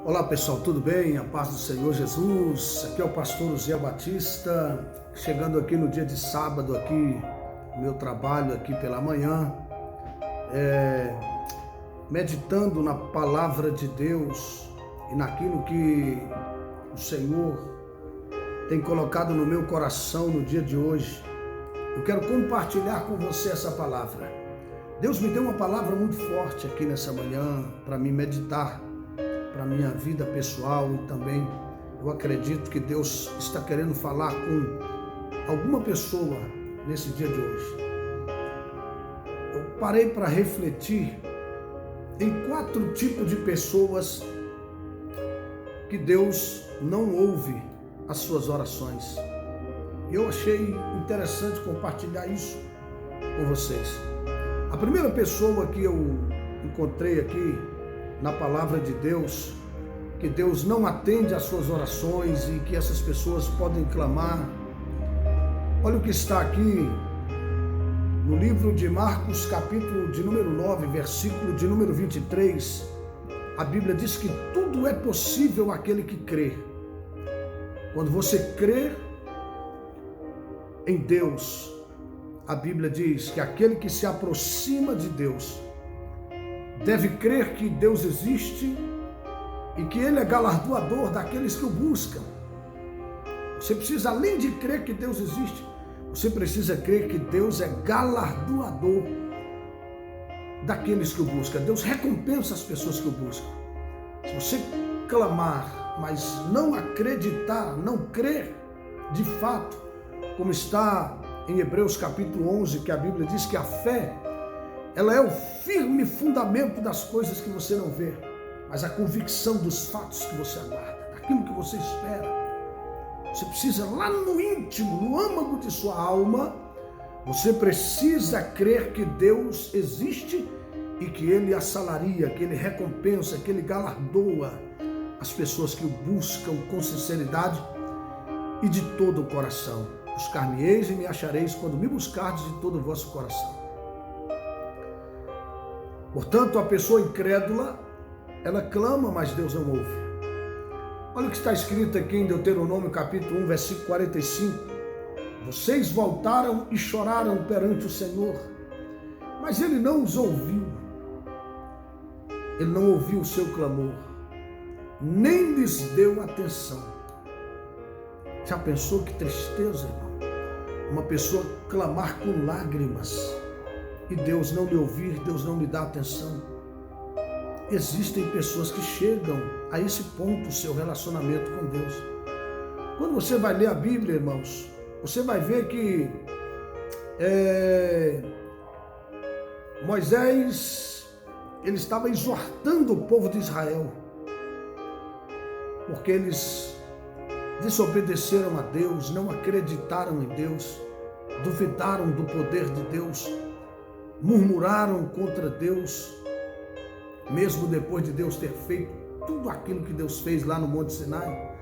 Olá pessoal, tudo bem? A paz do Senhor Jesus. Aqui é o pastor Zé Batista, chegando aqui no dia de sábado, aqui no meu trabalho aqui pela manhã, meditando na palavra de Deus e naquilo que o Senhor tem colocado no meu coração no dia de hoje. Eu quero compartilhar com você essa palavra. Deus me deu uma palavra muito forte aqui nessa manhã para me meditar, para a minha vida pessoal, e também eu acredito que Deus está querendo falar com alguma pessoa nesse dia de hoje. Eu parei para refletir em 4 tipos de pessoas que Deus não ouve as suas orações. Eu achei interessante compartilhar isso com vocês. A primeira pessoa que eu encontrei aqui na palavra de Deus, que Deus não atende às suas orações e que essas pessoas podem clamar. Olha o que está aqui no livro de Marcos, capítulo de número 9, versículo de número 23. A Bíblia diz que tudo é possível àquele que crê. Quando você crê em Deus, a Bíblia diz que aquele que se aproxima de Deus deve crer que Deus existe e que Ele é galardoador daqueles que o buscam. Você precisa, além de crer que Deus existe, você precisa crer que Deus é galardoador daqueles que o buscam. Deus recompensa as pessoas que o buscam. Se você clamar, mas não acreditar, não crer de fato, como está em Hebreus capítulo 11, que a Bíblia diz que a fé, ela é o firme fundamento das coisas que você não vê, mas a convicção dos fatos que você aguarda, daquilo que você espera. Você precisa, lá no íntimo, no âmago de sua alma, você precisa crer que Deus existe e que Ele assalaria, que Ele recompensa, que Ele galardoa as pessoas que o buscam com sinceridade e de todo o coração. Buscar-me-eis e me achareis quando me buscardes de todo o vosso coração. Portanto, a pessoa incrédula, ela clama, mas Deus não ouve. Olha o que está escrito aqui em Deuteronômio capítulo 1, versículo 45. Vocês voltaram e choraram perante o Senhor, mas Ele não os ouviu. Ele não ouviu o seu clamor, nem lhes deu atenção. Já pensou que tristeza, irmão? Uma pessoa clamar com lágrimas e Deus não lhe ouvir, Deus não lhe dá atenção. Existem pessoas que chegam a esse ponto, o seu relacionamento com Deus. Quando você vai ler a Bíblia, irmãos, você vai ver que Moisés, ele estava exortando o povo de Israel, porque eles desobedeceram a Deus, não acreditaram em Deus, duvidaram do poder de Deus, murmuraram contra Deus, mesmo depois de Deus ter feito tudo aquilo que Deus fez lá no Monte Sinai,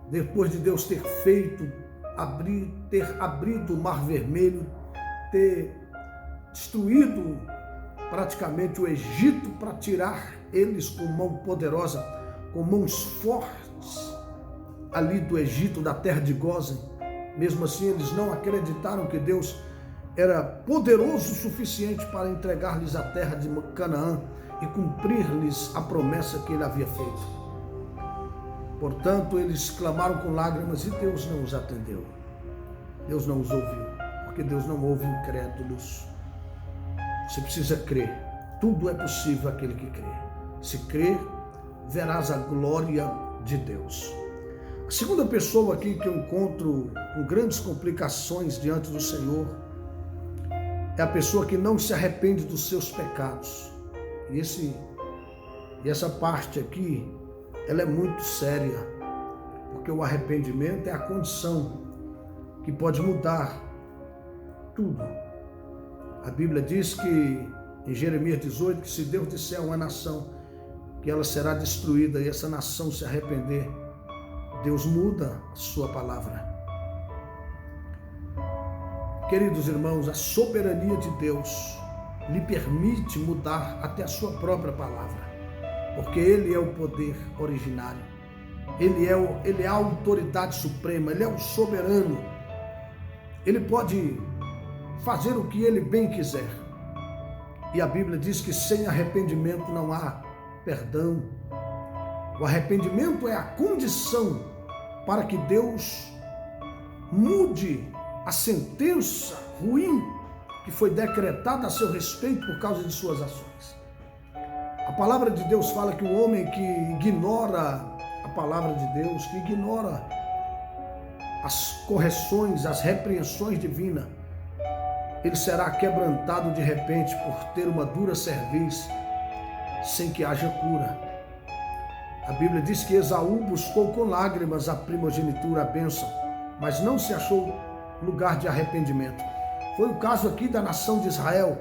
depois de Deus ter feito, ter abrido o Mar Vermelho, ter destruído praticamente o Egito para tirar eles com mão poderosa, com mãos fortes ali do Egito, da terra de Gósen. Mesmo assim, eles não acreditaram que Deus era poderoso o suficiente para entregar-lhes a terra de Canaã e cumprir-lhes a promessa que ele havia feito. Portanto, eles clamaram com lágrimas e Deus não os atendeu. Deus não os ouviu, porque Deus não ouve incrédulos. Você precisa crer. Tudo é possível àquele que crê. Se crer, verás a glória de Deus. A segunda pessoa aqui que eu encontro com grandes complicações diante do Senhor é a pessoa que não se arrepende dos seus pecados. E essa parte aqui, ela é muito séria, porque o arrependimento é a condição que pode mudar tudo. A Bíblia diz que, em Jeremias 18, que se Deus disser a uma nação que ela será destruída e essa nação se arrepender, Deus muda a sua palavra. Queridos irmãos, a soberania de Deus lhe permite mudar até a sua própria palavra. porque Ele é o poder originário, Ele é a autoridade suprema, Ele é o soberano, Ele pode fazer o que Ele bem quiser. E a Bíblia diz que sem arrependimento não há perdão. O arrependimento é a condição para que Deus mude a sentença ruim que foi decretada a seu respeito por causa de suas ações. A palavra de Deus fala que o homem que ignora a palavra de Deus, que ignora as correções, as repreensões divinas, ele será quebrantado de repente por ter uma dura cerviz, sem que haja cura. A Bíblia diz que Esaú buscou com lágrimas a primogenitura, a bênção, mas não se achou lugar de arrependimento. Foi o caso aqui da nação de Israel.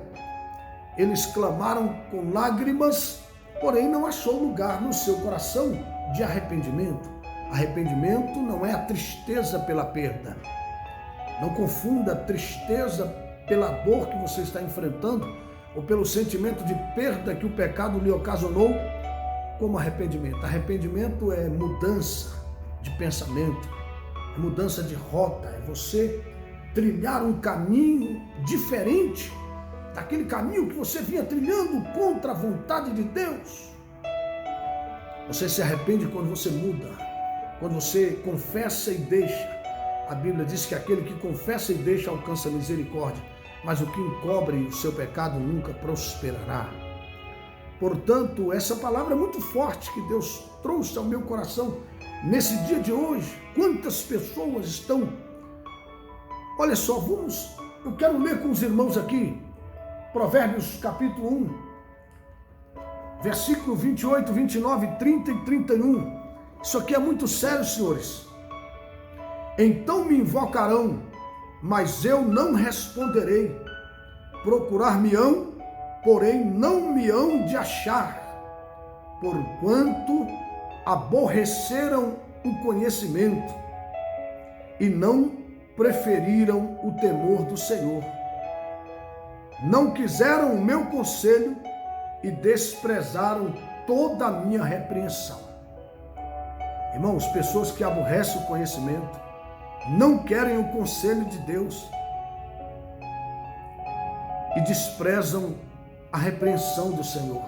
Eles clamaram com lágrimas, porém não achou lugar no seu coração de arrependimento. Arrependimento não é a tristeza pela perda. Não confunda tristeza pela dor que você está enfrentando ou pelo sentimento de perda que o pecado lhe ocasionou como arrependimento. Arrependimento é mudança de pensamento, é mudança de rota, é você trilhar um caminho diferente daquele caminho que você vinha trilhando contra a vontade de Deus. Você se arrepende quando você muda, quando você confessa e deixa. A Bíblia diz que aquele que confessa e deixa alcança misericórdia, mas o que encobre o seu pecado nunca prosperará. Portanto, essa palavra é muito forte que Deus trouxe ao meu coração nesse dia de hoje. Quantas pessoas estão... Olha só, eu quero ler com os irmãos aqui, Provérbios capítulo 1, versículo 28, 29, 30 e 31. Isso aqui é muito sério, senhores. Então me invocarão, mas eu não responderei. Procurar-me-ão, porém não me hão de achar, porquanto aborreceram o conhecimento e não preferiram o temor do Senhor. Não quiseram o meu conselho e desprezaram toda a minha repreensão. Irmãos, pessoas que aborrecem o conhecimento, não querem o conselho de Deus e desprezam a repreensão do Senhor.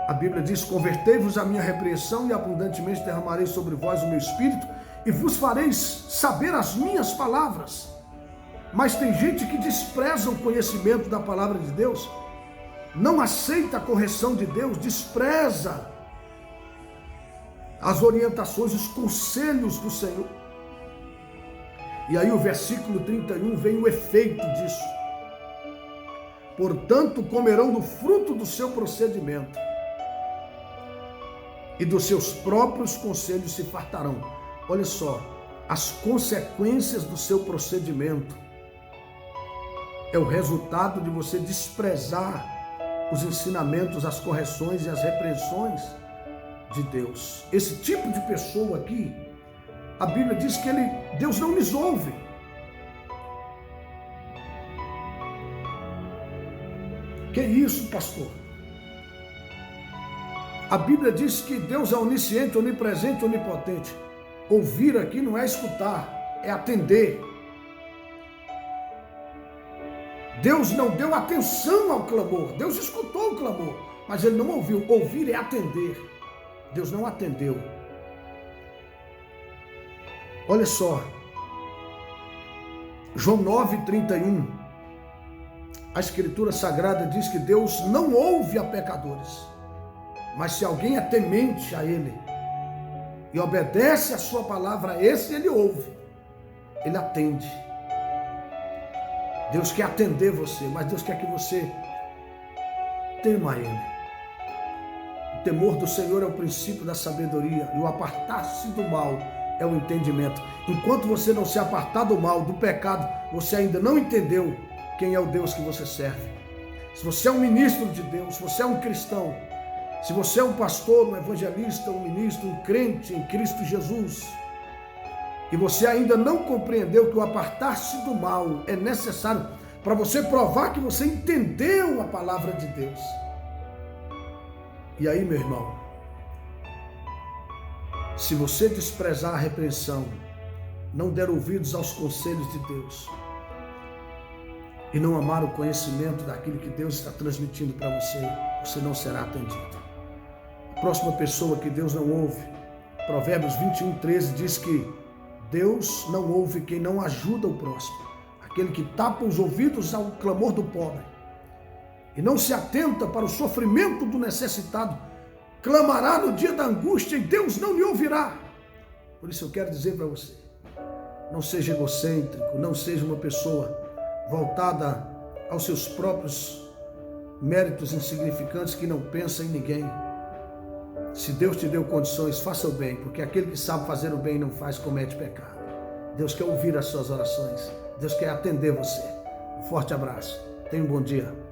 A Bíblia diz: convertei-vos à minha repreensão e abundantemente derramarei sobre vós o meu espírito e vos fareis saber as minhas palavras. Mas tem gente que despreza o conhecimento da palavra de Deus, não aceita a correção de Deus, despreza as orientações, os conselhos do Senhor. E aí o versículo 31 vem o efeito disso. Portanto, comerão do fruto do seu procedimento e dos seus próprios conselhos se fartarão. Olha só, as consequências do seu procedimento é o resultado de você desprezar os ensinamentos, as correções e as repreensões de Deus. Esse tipo de pessoa aqui, a Bíblia diz que Deus não lhes ouve. Que isso, pastor? A Bíblia diz que Deus é onisciente, onipresente, onipotente. Ouvir aqui não é escutar, é atender. Deus não deu atenção ao clamor. Deus escutou o clamor, mas Ele não ouviu. Ouvir é atender. Deus não atendeu. Olha só, João 9:31, a Escritura Sagrada diz que Deus não ouve a pecadores, mas se alguém é temente a Ele e obedece a sua palavra, esse Ele ouve, Ele atende. Deus quer atender você, mas Deus quer que você tema Ele. O temor do Senhor é o princípio da sabedoria e o apartar-se do mal é o entendimento. Enquanto você não se apartar do mal, do pecado, você ainda não entendeu quem é o Deus que você serve. Se você é um ministro de Deus, se você é um cristão, se você é um pastor, um evangelista, um ministro, um crente em Cristo Jesus, e você ainda não compreendeu que o apartar-se do mal é necessário para você provar que você entendeu a palavra de Deus. E aí, meu irmão, se você desprezar a repreensão, não der ouvidos aos conselhos de Deus e não amar o conhecimento daquilo que Deus está transmitindo para você, você não será atendido. A próxima pessoa que Deus não ouve, Provérbios 21:13 diz que Deus não ouve quem não ajuda o próximo, aquele que tapa os ouvidos ao clamor do pobre e não se atenta para o sofrimento do necessitado, clamará no dia da angústia e Deus não lhe ouvirá. Por isso eu quero dizer para você, não seja egocêntrico, não seja uma pessoa voltada aos seus próprios méritos insignificantes que não pensa em ninguém. Se Deus te deu condições, faça o bem, porque aquele que sabe fazer o bem e não faz, comete pecado. Deus quer ouvir as suas orações, Deus quer atender você. Um forte abraço, tenha um bom dia.